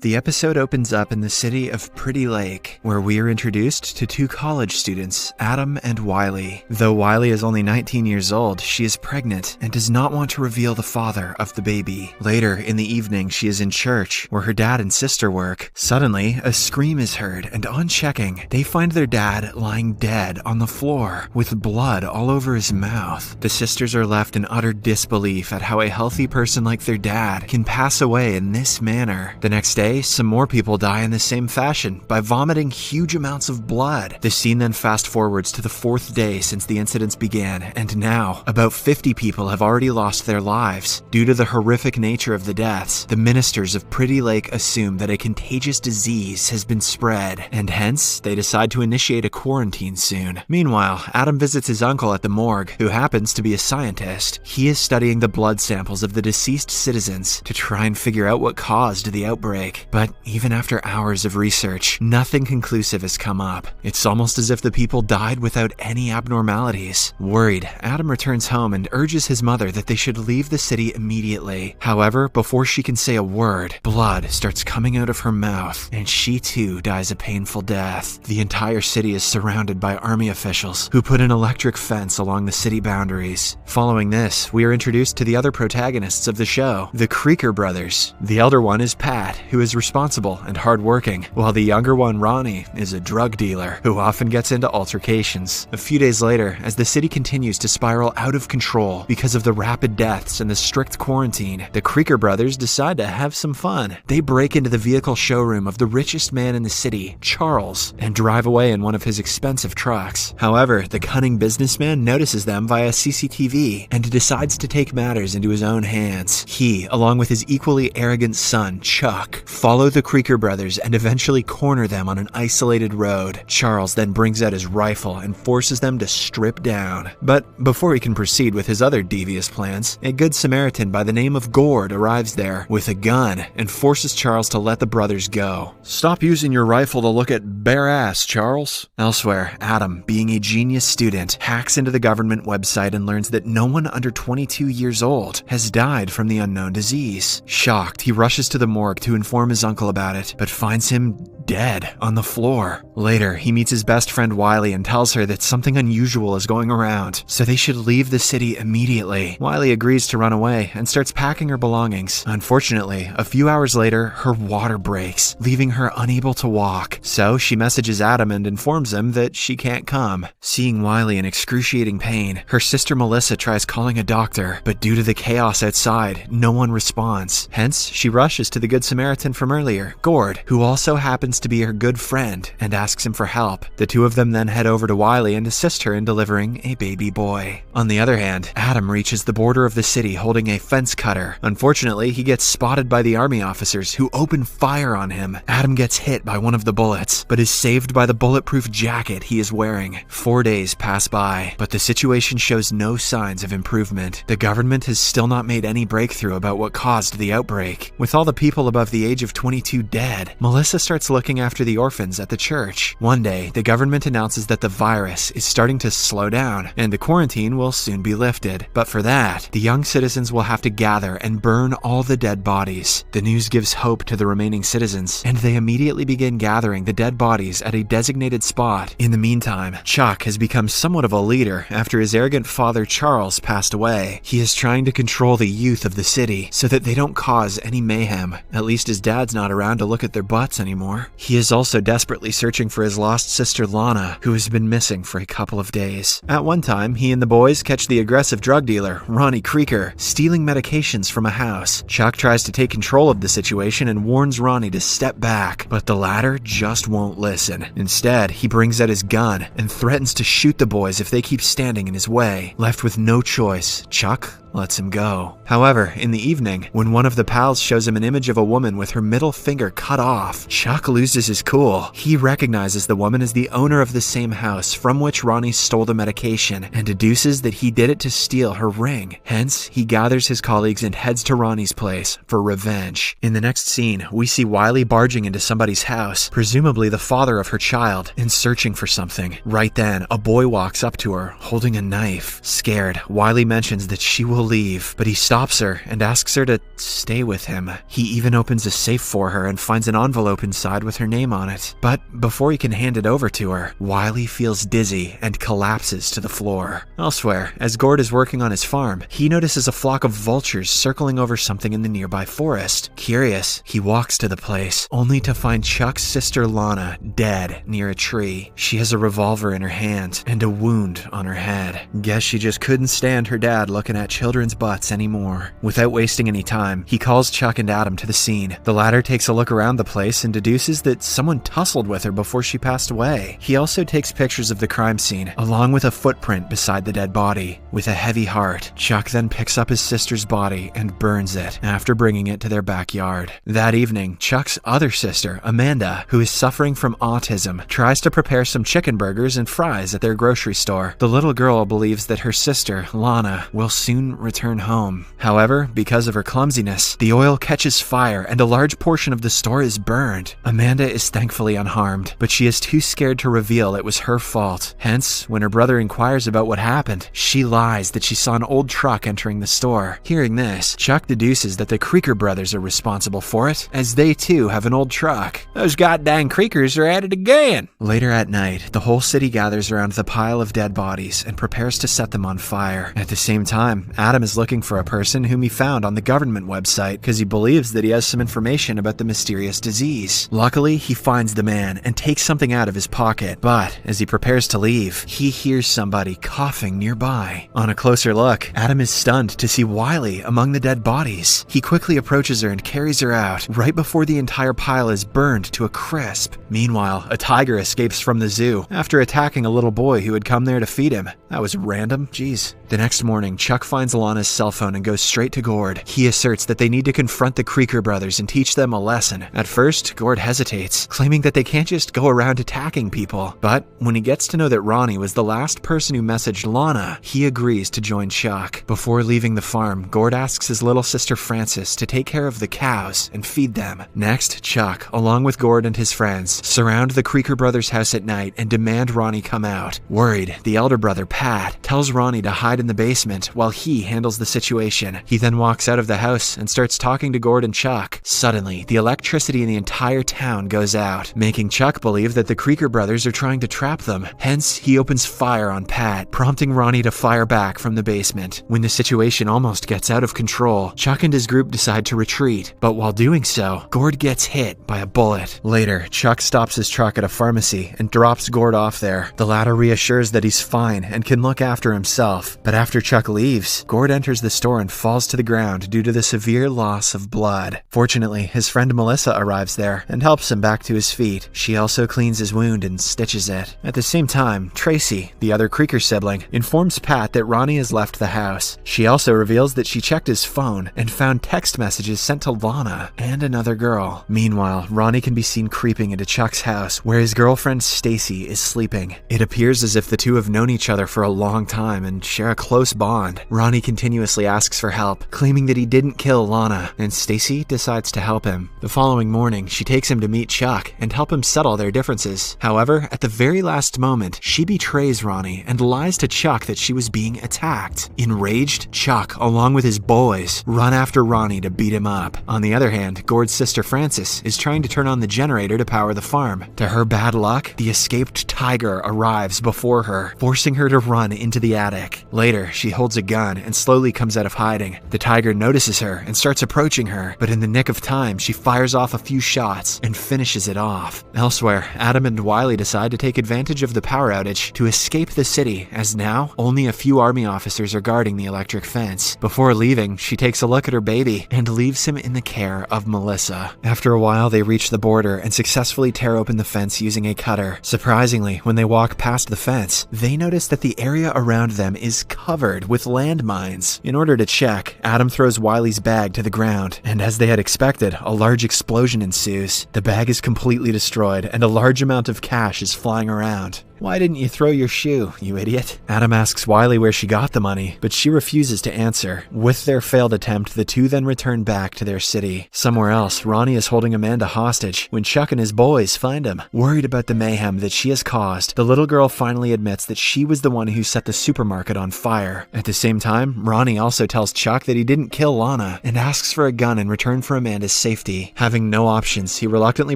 The episode opens up in the city of Pretty Lake, where we are introduced to two college students, Adam and Wiley. Though Wiley is only 19 years old, she is pregnant and does not want to reveal the father of the baby. Later in the evening, she is in church, where her dad and sister work. Suddenly, a scream is heard, and on checking, they find their dad lying dead on the floor, with blood all over his mouth. The sisters are left in utter disbelief at how a healthy person like their dad can pass away in this manner. The next day, some more people die in the same fashion by vomiting huge amounts of blood. The scene then fast forwards to the 4th day since the incidents began, and now about 50 people have already lost their lives. Due to the horrific nature of the deaths, the ministers of Pretty Lake assume that a contagious disease has been spread, and hence they decide to initiate a quarantine soon. Meanwhile, Adam visits his uncle at the morgue, who happens to be a scientist. He is studying the blood samples of the deceased citizens to try and figure out what caused the outbreak. But even after hours of research, nothing conclusive has come up. It's almost as if the people died without any abnormalities. Worried, Adam returns home and urges his mother that they should leave the city immediately. However, before she can say a word, blood starts coming out of her mouth, and she too dies a painful death. The entire city is surrounded by army officials who put an electric fence along the city boundaries. Following this, we are introduced to the other protagonists of the show, the Creaker brothers. The elder one is Pat, who is responsible and hardworking, while the younger one, Ronnie, is a drug dealer who often gets into altercations. A few days later, as the city continues to spiral out of control because of the rapid deaths and the strict quarantine, the Creaker brothers decide to have some fun. They break into the vehicle showroom of the richest man in the city, Charles, and drive away in one of his expensive trucks. However, the cunning businessman notices them via CCTV and decides to take matters into his own hands. He, along with his equally arrogant son, Chuck, follow the Creaker brothers and eventually corner them on an isolated road. Charles then brings out his rifle and forces them to strip down. But before he can proceed with his other devious plans, a good Samaritan by the name of Gord arrives there with a gun and forces Charles to let the brothers go. "Stop using your rifle to look at bare ass, Charles." Elsewhere, Adam, being a genius student, hacks into the government website and learns that no one under 22 years old has died from the unknown disease. Shocked, he rushes to the morgue to inform his uncle about it, but finds him dead on the floor. Later, he meets his best friend Wiley and tells her that something unusual is going around, so they should leave the city immediately. Wiley agrees to run away and starts packing her belongings. Unfortunately, a few hours later, her water breaks, leaving her unable to walk. So she messages Adam and informs him that she can't come. Seeing Wiley in excruciating pain, her sister Melissa tries calling a doctor, but due to the chaos outside, no one responds. Hence, she rushes to the Good Samaritan from earlier, Gord, who also happens to be her good friend, and asks him for help. The two of them then head over to Wiley and assist her in delivering a baby boy. On the other hand, Adam reaches the border of the city holding a fence cutter. Unfortunately, he gets spotted by the army officers who open fire on him. Adam gets hit by one of the bullets, but is saved by the bulletproof jacket he is wearing. 4 days pass by, but the situation shows no signs of improvement. The government has still not made any breakthrough about what caused the outbreak. With all the people above the age of 22 dead, Melissa starts looking after the orphans at the church. One day, the government announces that the virus is starting to slow down, and the quarantine will soon be lifted. But for that, the young citizens will have to gather and burn all the dead bodies. The news gives hope to the remaining citizens, and they immediately begin gathering the dead bodies at a designated spot. In the meantime, Chuck has become somewhat of a leader after his arrogant father Charles passed away. He is trying to control the youth of the city so that they don't cause any mayhem. At least his dad's not around to look at their butts anymore. He is also desperately searching for his lost sister Lana, who has been missing for a couple of days. At one time, he and the boys catch the aggressive drug dealer, Ronnie Creaker, stealing medications from a house. Chuck tries to take control of the situation and warns Ronnie to step back, but the latter just won't listen. Instead, he brings out his gun and threatens to shoot the boys if they keep standing in his way. Left with no choice, Chuck lets him go. However, in the evening, when one of the pals shows him an image of a woman with her middle finger cut off, Chuck loses his cool. He recognizes the woman as the owner of the same house from which Ronnie stole the medication and deduces that he did it to steal her ring. Hence, he gathers his colleagues and heads to Ronnie's place for revenge. In the next scene, we see Wiley barging into somebody's house, presumably the father of her child, and searching for something. Right then, a boy walks up to her, holding a knife. Scared, Wiley mentions that she will leave, but he stops her and asks her to stay with him. He even opens a safe for her and finds an envelope inside with her name on it. But before he can hand it over to her, Wiley feels dizzy and collapses to the floor. Elsewhere, as Gord is working on his farm, he notices a flock of vultures circling over something in the nearby forest. Curious, he walks to the place, only to find Chuck's sister Lana dead near a tree. She has a revolver in her hand and a wound on her head. Guess she just couldn't stand her dad looking at children's butts anymore. Without wasting any time, he calls Chuck and Adam to the scene. The latter takes a look around the place and deduces that someone tussled with her before she passed away. He also takes pictures of the crime scene, along with a footprint beside the dead body. With a heavy heart, Chuck then picks up his sister's body and burns it after bringing it to their backyard. That evening, Chuck's other sister, Amanda, who is suffering from autism, tries to prepare some chicken burgers and fries at their grocery store. The little girl believes that her sister, Lana, will soon return home. However, because of her clumsiness, the oil catches fire and a large portion of the store is burned. Amanda is thankfully unharmed, but she is too scared to reveal it was her fault. Hence, when her brother inquires about what happened, she lies that she saw an old truck entering the store. Hearing this, Chuck deduces that the Creaker brothers are responsible for it, as they too have an old truck. Those goddamn Creakers are at it again! Later at night, the whole city gathers around the pile of dead bodies and prepares to set them on fire. At the same time, Adam is looking for a person whom he found on the government website because he believes that he has some information about the mysterious disease. Luckily, he finds the man and takes something out of his pocket, but as he prepares to leave, he hears somebody coughing nearby. On a closer look, Adam is stunned to see Wiley among the dead bodies. He quickly approaches her and carries her out, right before the entire pile is burned to a crisp. Meanwhile, a tiger escapes from the zoo after attacking a little boy who had come there to feed him. That was random, jeez. The next morning, Chuck finds Alana's cell phone and goes straight to Gord. He asserts that they need to confront the Creaker brothers and teach them a lesson. At first, Gord hesitates, claiming that they can't just go around attacking people. But when he gets to know that Ronnie was the last person who messaged Lana, he agrees to join Chuck. Before leaving the farm, Gord asks his little sister Frances to take care of the cows and feed them. Next, Chuck, along with Gord and his friends, surround the Creaker brothers' house at night and demand Ronnie come out. Worried, the elder brother, Pat, tells Ronnie to hide in the basement while he handles the situation. He then walks out of the house and starts talking to Gord and Chuck. Suddenly, the electricity in the entire town goes out, making Chuck believe that the Creaker brothers are trying to trap them. Hence, he opens fire on Pat, prompting Ronnie to fire back from the basement. When the situation almost gets out of control, Chuck and his group decide to retreat, but while doing so, Gord gets hit by a bullet. Later, Chuck stops his truck at a pharmacy and drops Gord off there. The latter reassures that he's fine and can look after himself, but after Chuck leaves, Gord enters the store and falls to the ground due to the severe loss of blood. Fortunately, his friend Melissa arrives there and helps him back to his feet. She also cleans his wound and stitches it. At the same time, Tracy, the other Creaker sibling, informs Pat that Ronnie has left the house. She also reveals that she checked his phone and found text messages sent to Lana and another girl. Meanwhile, Ronnie can be seen creeping into Chuck's house where his girlfriend Stacy is sleeping. It appears as if the two have known each other for a long time and share a close bond. Ronnie continuously asks for help, claiming that he didn't kill Lana, and Stacy decides to help him. The following morning, she takes him to meet Chuck and help him settle their differences. However, at the very last moment, she betrays Ronnie and lies to Chuck that she was being attacked. Enraged, Chuck, along with his boys, run after Ronnie to beat him up. On the other hand, Gord's sister Frances is trying to turn on the generator to power the farm. To her bad luck, the escaped tiger arrives before her, forcing her to run into the attic. Later, she holds a gun and slowly comes out of hiding. The tiger notices her and starts approaching her, but in the nick of time, she fires off a few shots and finishes it off. Elsewhere, Adam and Wiley decide to take advantage of the power outage to escape the city, as now only a few army officers are guarding the electric fence. Before leaving, she takes a look at her baby and leaves him in the care of Melissa. After a while, they reach the border and successfully tear open the fence using a cutter. Surprisingly, when they walk past the fence, they notice that the area around them is covered with landmines. In order to check, Adam throws Wiley's bag to the ground, and as they had expected, a large explosion ensues. The bag is completely destroyed, and a large amount of cash is flying around. "Why didn't you throw your shoe, you idiot?" Adam asks Wiley where she got the money, but she refuses to answer. With their failed attempt, the two then return back to their city. Somewhere else, Ronnie is holding Amanda hostage when Chuck and his boys find him. Worried about the mayhem that she has caused, the little girl finally admits that she was the one who set the supermarket on fire. At the same time, Ronnie also tells Chuck that he didn't kill Lana and asks for a gun in return for Amanda's safety. Having no options, he reluctantly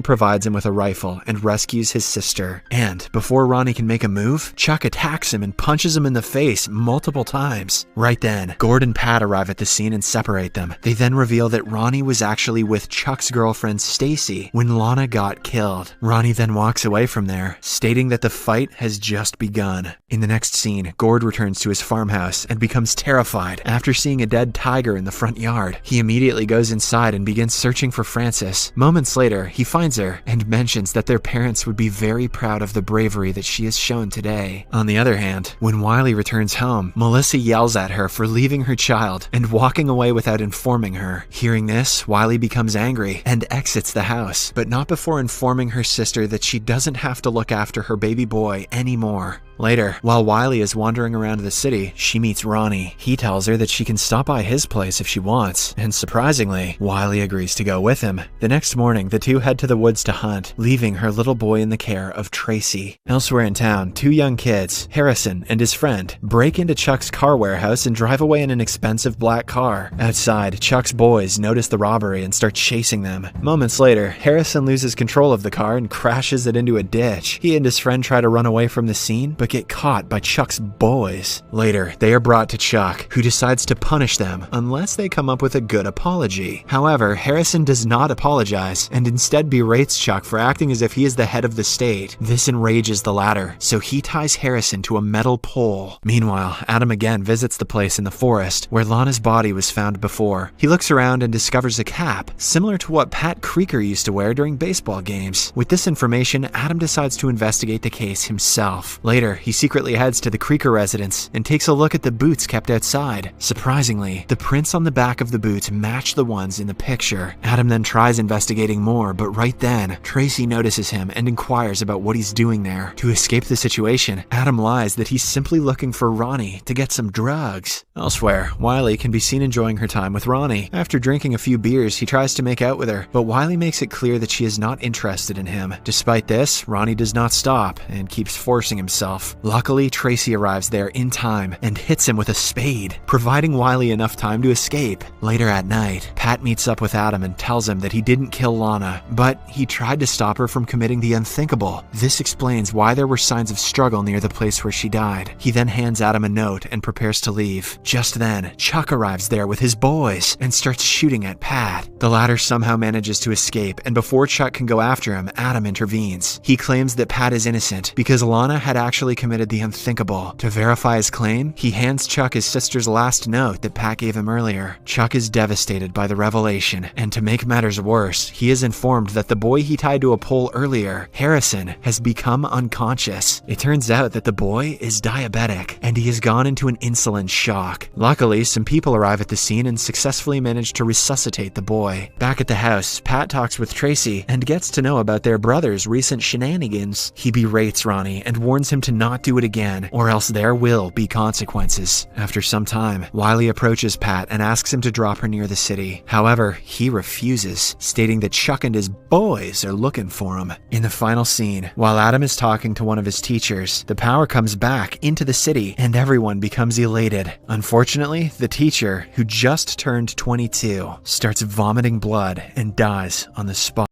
provides him with a rifle and rescues his sister. And before Ronnie can make a move, Chuck attacks him and punches him in the face multiple times. Right then, Gord and Pat arrive at the scene and separate them. They then reveal that Ronnie was actually with Chuck's girlfriend Stacy when Lana got killed. Ronnie then walks away from there, stating that the fight has just begun. In the next scene, Gord returns to his farmhouse and becomes terrified after seeing a dead tiger in the front yard. He immediately goes inside and begins searching for Frances. Moments later, he finds her and mentions that their parents would be very proud of the bravery that she has shown today. On the other hand, when Wiley returns home, Melissa yells at her for leaving her child and walking away without informing her. Hearing this, Wiley becomes angry and exits the house, but not before informing her sister that she doesn't have to look after her baby boy anymore. Later, while Wiley is wandering around the city, she meets Ronnie. He tells her that she can stop by his place if she wants, and surprisingly, Wiley agrees to go with him. The next morning, the two head to the woods to hunt, leaving her little boy in the care of Tracy. Elsewhere in town, two young kids, Harrison and his friend, break into Chuck's car warehouse and drive away in an expensive black car. Outside, Chuck's boys notice the robbery and start chasing them. Moments later, Harrison loses control of the car and crashes it into a ditch. He and his friend try to run away from the scene, but get caught by Chuck's boys. Later, they are brought to Chuck, who decides to punish them unless they come up with a good apology. However, Harrison does not apologize and instead berates Chuck for acting as if he is the head of the state. This enrages the latter, so he ties Harrison to a metal pole. Meanwhile, Adam again visits the place in the forest where Lana's body was found before. He looks around and discovers a cap, similar to what Pat Creeker used to wear during baseball games. With this information, Adam decides to investigate the case himself. Later, he secretly heads to the Creeker residence and takes a look at the boots kept outside. Surprisingly, the prints on the back of the boots match the ones in the picture. Adam then tries investigating more, but right then, Tracy notices him and inquires about what he's doing there. To escape the situation, Adam lies that he's simply looking for Ronnie to get some drugs. Elsewhere, Wiley can be seen enjoying her time with Ronnie. After drinking a few beers, he tries to make out with her, but Wiley makes it clear that she is not interested in him. Despite this, Ronnie does not stop and keeps forcing himself. Luckily, Tracy arrives there in time and hits him with a spade, providing Wiley enough time to escape. Later at night, Pat meets up with Adam and tells him that he didn't kill Lana, but he tried to stop her from committing the unthinkable. This explains why there were signs of struggle near the place where she died. He then hands Adam a note and prepares to leave. Just then, Chuck arrives there with his boys and starts shooting at Pat. The latter somehow manages to escape, and before Chuck can go after him, Adam intervenes. He claims that Pat is innocent because Lana had actually committed the unthinkable. To verify his claim, he hands Chuck his sister's last note that Pat gave him earlier. Chuck is devastated by the revelation, and to make matters worse, he is informed that the boy he tied to a pole earlier, Harrison, has become unconscious. It turns out that the boy is diabetic, and he has gone into an insulin shock. Luckily, some people arrive at the scene and successfully manage to resuscitate the boy. Back at the house, Pat talks with Tracy and gets to know about their brother's recent shenanigans. He berates Ronnie and warns him to not do it again, or else there will be consequences. After some time, Wiley approaches Pat and asks him to drop her near the city. However, he refuses, stating that Chuck and his boys are looking for him. In the final scene, while Adam is talking to one of his teachers, the power comes back into the city and everyone becomes elated. Unfortunately, the teacher, who just turned 22, starts vomiting blood and dies on the spot.